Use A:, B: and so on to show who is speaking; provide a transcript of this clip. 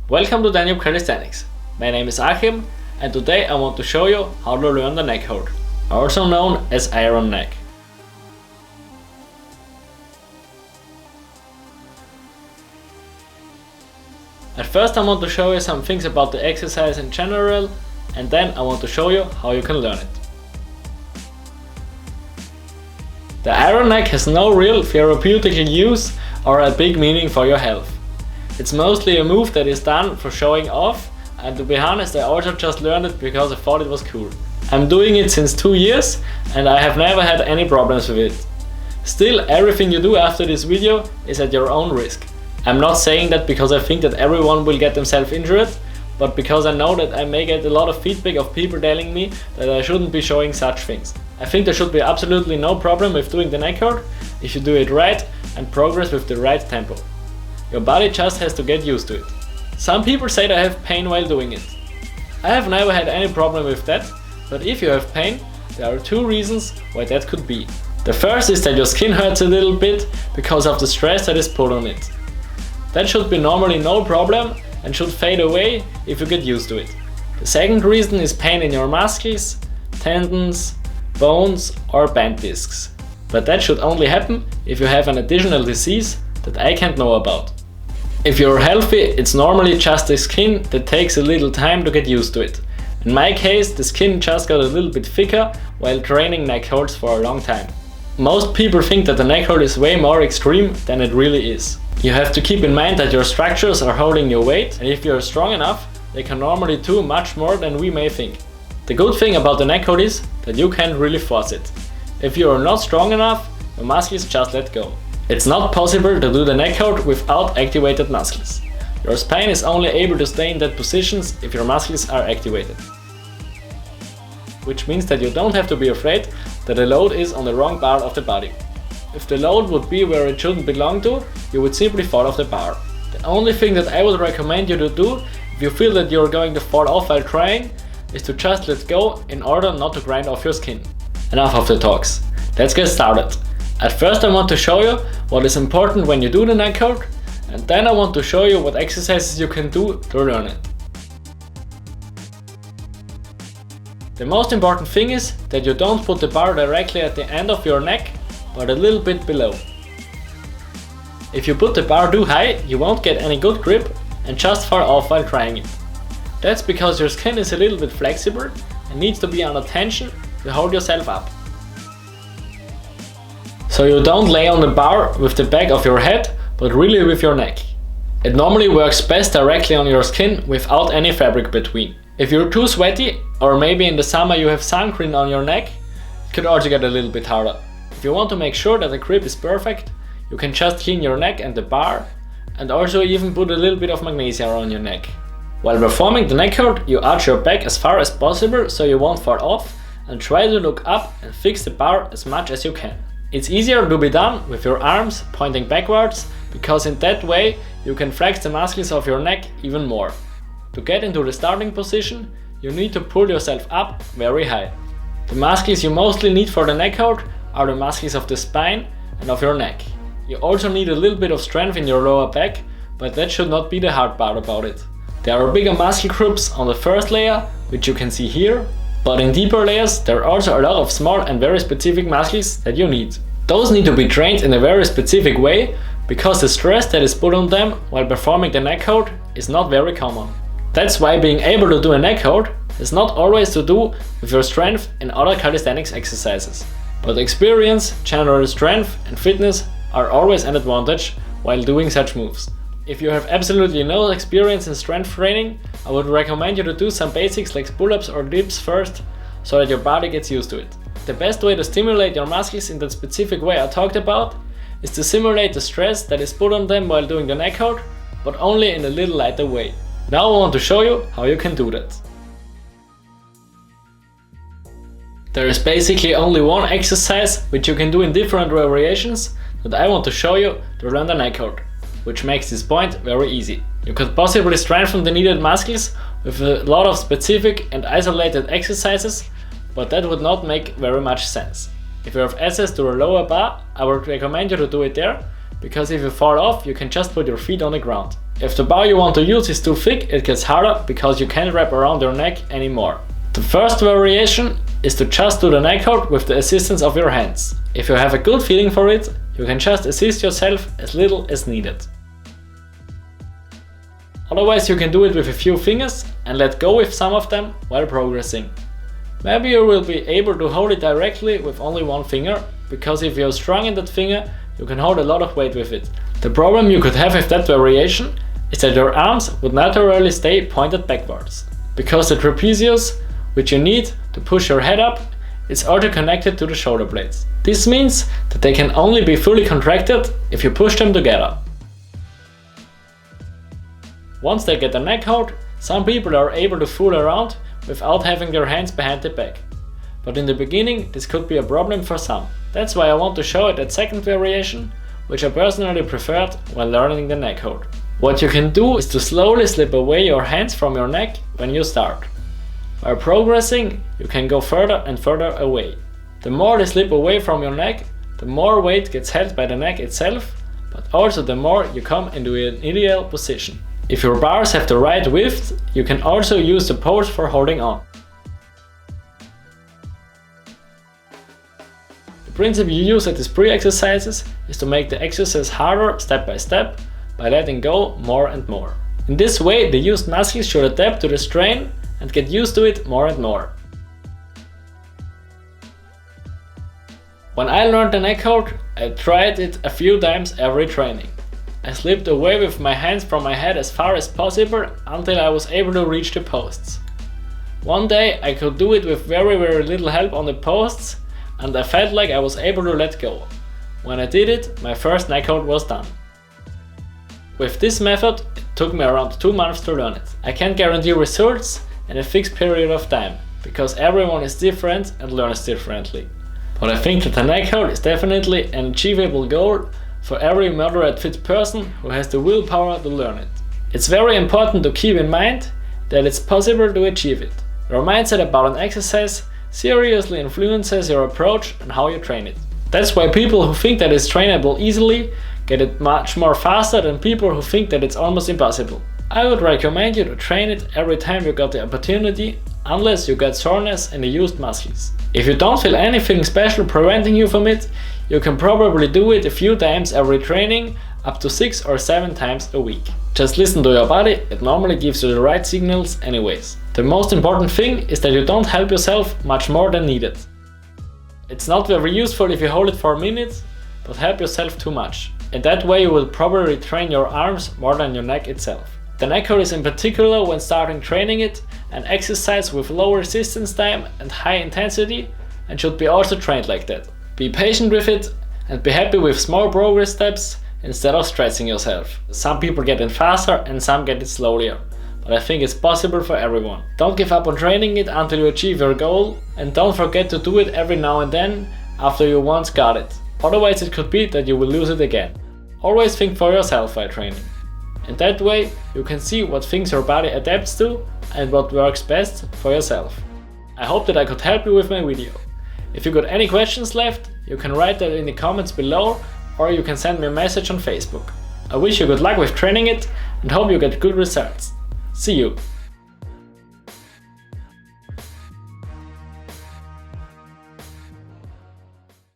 A: Welcome to Danube Calisthenics. My name is Achim and today I want to show you how to learn the Neckhold, also known as Ironneck. At first I want to show you some things about the exercise in general, and then I want to show you how you can learn it. The Ironneck has no real therapeutical use or a big meaning for your health. It's mostly a move that is done for showing off, and to be honest I also just learned it because I thought it was cool. I'm doing it since 2 years and I have never had any problems with it. Still, everything you do after this video is at your own risk. I'm not saying that because I think that everyone will get themselves injured, but because I know that I may get a lot of feedback of people telling me that I shouldn't be showing such things. I think there should be absolutely no problem with doing the Neckhold if you do it right and progress with the right tempo. Your body just has to get used to it. Some people say they have pain while doing it. I have never had any problem with that, but if you have pain, there are 2 reasons why that could be. The first is that your skin hurts a little bit because of the stress that is put on it. That should be normally no problem and should fade away if you get used to it. The second reason is pain in your muscles, tendons, bones or band discs. But that should only happen if you have an additional disease that I can't know about. If you're healthy, it's normally just the skin that takes a little time to get used to it. In my case, the skin just got a little bit thicker while training neckholds for a long time. Most people think that the neckhold is way more extreme than it really is. You have to keep in mind that your structures are holding your weight, and if you're strong enough, they can normally do much more than we may think. The good thing about the Neckhold is that you can't really force it. If you are not strong enough, your muscles just let go. It's not possible to do the Neckhold without activated muscles. Your spine is only able to stay in that positions if your muscles are activated. Which means that you don't have to be afraid that the load is on the wrong part of the body. If the load would be where it shouldn't belong to, you would simply fall off the bar. The only thing that I would recommend you to do if you feel that you're going to fall off while trying is to just let go in order not to grind off your skin. Enough of the talks. Let's get started. At first I want to show you what is important when you do the Neckhold, and then I want to show you what exercises you can do to learn it. The most important thing is that you don't put the bar directly at the end of your neck, but a little bit below. If you put the bar too high, you won't get any good grip and just fall off while trying it. That's because your skin is a little bit flexible and needs to be under tension to hold yourself up. So you don't lay on the bar with the back of your head, but really with your neck. It normally works best directly on your skin without any fabric between. If you're too sweaty, or maybe in the summer you have sunscreen on your neck, it could also get a little bit harder. If you want to make sure that the grip is perfect, you can just clean your neck and the bar, and also even put a little bit of magnesia on your neck. While performing the Neckhold, you arch your back as far as possible so you won't fall off, and try to look up and fix the bar as much as you can. It's easier to be done with your arms pointing backwards, because in that way you can flex the muscles of your neck even more. To get into the starting position, you need to pull yourself up very high. The muscles you mostly need for the Neckhold are the muscles of the spine and of your neck. You also need a little bit of strength in your lower back, but that should not be the hard part about it. There are bigger muscle groups on the first layer, which you can see here, but in deeper layers there are also a lot of small and very specific muscles that you need. Those need to be trained in a very specific way, because the stress that is put on them while performing the Neckhold is not very common. That's why being able to do a Neckhold is not always to do with your strength in other calisthenics exercises. But experience, general strength and fitness are always an advantage while doing such moves. If you have absolutely no experience in strength training, I would recommend you to do some basics like pull-ups or dips first, so that your body gets used to it. The best way to stimulate your muscles in that specific way I talked about is to simulate the stress that is put on them while doing the Neckhold, but only in a little lighter way. Now I want to show you how you can do that. There is basically only one exercise which you can do in different variations that I want to show you to learn the Neckhold, which makes this point very easy. You could possibly strengthen the needed muscles with a lot of specific and isolated exercises, but that would not make very much sense. If you have access to a lower bar, I would recommend you to do it there, because if you fall off, you can just put your feet on the ground. If the bar you want to use is too thick, it gets harder because you can't wrap around your neck anymore. The first variation is to just do the neck hold with the assistance of your hands. If you have a good feeling for it, you can just assist yourself as little as needed. Otherwise you can do it with a few fingers and let go with some of them while progressing. Maybe you will be able to hold it directly with only one finger, because if you're strong in that finger, you can hold a lot of weight with it. The problem you could have with that variation is that your arms would naturally stay pointed backwards, because the trapezius, which you need to push your head up, is also connected to the shoulder blades. This means that they can only be fully contracted if you push them together. Once they get the neck hold, some people are able to fool around without having their hands behind the back. But in the beginning this could be a problem for some. That's why I want to show you that second variation, which I personally preferred while learning the neck hold. What you can do is to slowly slip away your hands from your neck when you start. While progressing, you can go further and further away. The more they slip away from your neck, the more weight gets held by the neck itself, but also the more you come into an ideal position. If your bars have the right width, you can also use the poles for holding on. The principle you use at these pre-exercises is to make the exercise harder step by step by letting go more and more. In this way, the used muscles should adapt to the strain and get used to it more and more. When I learned the neck hold, I tried it a few times every training. I slipped away with my hands from my head as far as possible until I was able to reach the posts. One day I could do it with very little help on the posts, and I felt like I was able to let go. When I did it, my first neck hold was done. With this method, it took me around 2 months to learn it. I can't guarantee results in a fixed period of time, because everyone is different and learns differently. But I think that the neck hold is definitely an achievable goal for every moderate fit person who has the willpower to learn it. It's very important to keep in mind that it's possible to achieve it. Your mindset about an exercise seriously influences your approach and how you train it. That's why people who think that it's trainable easily get it much more faster than people who think that it's almost impossible. I would recommend you to train it every time you got the opportunity, unless you get soreness in the used muscles. If you don't feel anything special preventing you from it, you can probably do it a few times every training, up to 6 or 7 times a week. Just listen to your body, it normally gives you the right signals anyways. The most important thing is that you don't help yourself much more than needed. It's not very useful if you hold it for a minute, but help yourself too much. In that way you will probably train your arms more than your neck itself. The neck hold is in particular, when starting training it, an exercise with low resistance time and high intensity, and should be also trained like that. Be patient with it and be happy with small progress steps instead of stressing yourself. Some people get it faster and some get it slower, but I think it's possible for everyone. Don't give up on training it until you achieve your goal, and don't forget to do it every now and then after you once got it. Otherwise it could be that you will lose it again. Always think for yourself while training. In that way you can see what things your body adapts to and what works best for yourself. I hope that I could help you with my video. If you got any questions left, you can write that in the comments below, or you can send me a message on Facebook. I wish you good luck with training it and hope you get good results. See you!